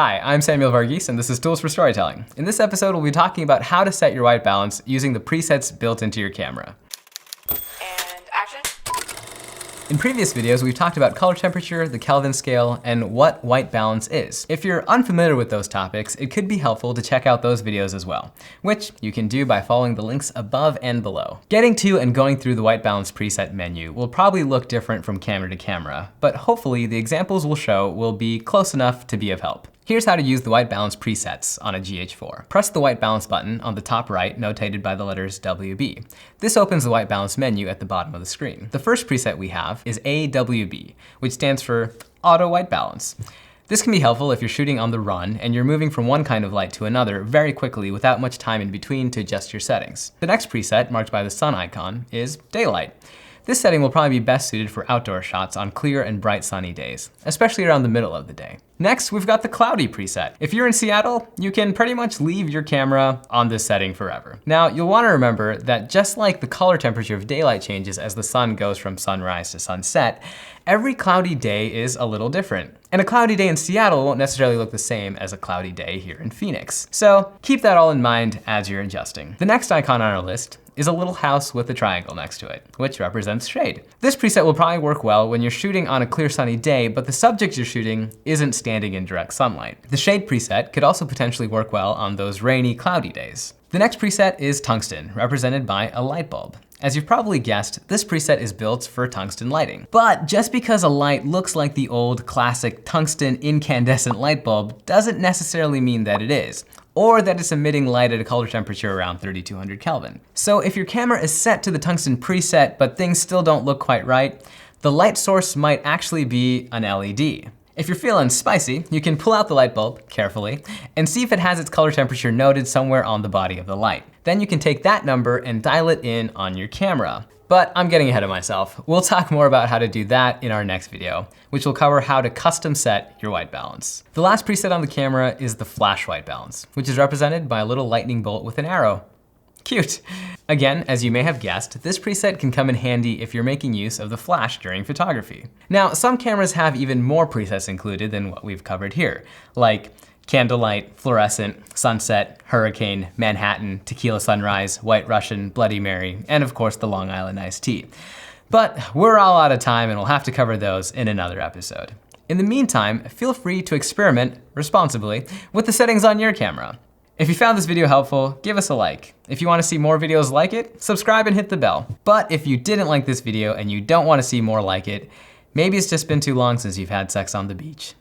Hi, I'm Samuel Varghese, and this is Tools for Storytelling. In this episode, we'll be talking about how to set your white balance using the presets built into your camera. And action. In previous videos, we've talked about color temperature, the Kelvin scale, and what white balance is. If you're unfamiliar with those topics, it could be helpful to check out those videos as well, which you can do by following the links above and below. Getting to and going through the white balance preset menu will probably look different from camera to camera, but hopefully the examples we'll show will be close enough to be of help. Here's how to use the white balance presets on a GH4. Press the white balance button on the top right, notated by the letters WB. This opens the white balance menu at the bottom of the screen. The first preset we have is AWB, which stands for Auto White Balance. This can be helpful if you're shooting on the run and you're moving from one kind of light to another very quickly without much time in between to adjust your settings. The next preset, marked by the sun icon, is Daylight. This setting will probably be best suited for outdoor shots on clear and bright sunny days, especially around the middle of the day. Next, we've got the Cloudy preset. If you're in Seattle, you can pretty much leave your camera on this setting forever. Now, you'll want to remember that just like the color temperature of daylight changes as the sun goes from sunrise to sunset, every cloudy day is a little different. And a cloudy day in Seattle won't necessarily look the same as a cloudy day here in Phoenix. So keep that all in mind as you're adjusting. The next icon on our list is a little house with a triangle next to it, which represents shade. This preset will probably work well when you're shooting on a clear sunny day, but the subject you're shooting isn't standing in direct sunlight. The shade preset could also potentially work well on those rainy, cloudy days. The next preset is tungsten, represented by a light bulb. As you've probably guessed, this preset is built for tungsten lighting. But just because a light looks like the old classic tungsten incandescent light bulb doesn't necessarily mean that it is, or that it's emitting light at a color temperature around 3200 Kelvin. So if your camera is set to the tungsten preset, but things still don't look quite right, the light source might actually be an LED. If you're feeling spicy, you can pull out the light bulb carefully and see if it has its color temperature noted somewhere on the body of the light. Then you can take that number and dial it in on your camera. But I'm getting ahead of myself. We'll talk more about how to do that in our next video, which will cover how to custom set your white balance. The last preset on the camera is the flash white balance, which is represented by a little lightning bolt with an arrow. Cute. Again, as you may have guessed, this preset can come in handy if you're making use of the flash during photography. Now, some cameras have even more presets included than what we've covered here, like candlelight, fluorescent, sunset, hurricane, Manhattan, tequila sunrise, white Russian, Bloody Mary, and of course the Long Island iced tea. But we're all out of time and we'll have to cover those in another episode. In the meantime, feel free to experiment responsibly with the settings on your camera. If you found this video helpful, give us a like. If you want to see more videos like it, subscribe and hit the bell. But if you didn't like this video and you don't want to see more like it, maybe it's just been too long since you've had sex on the beach.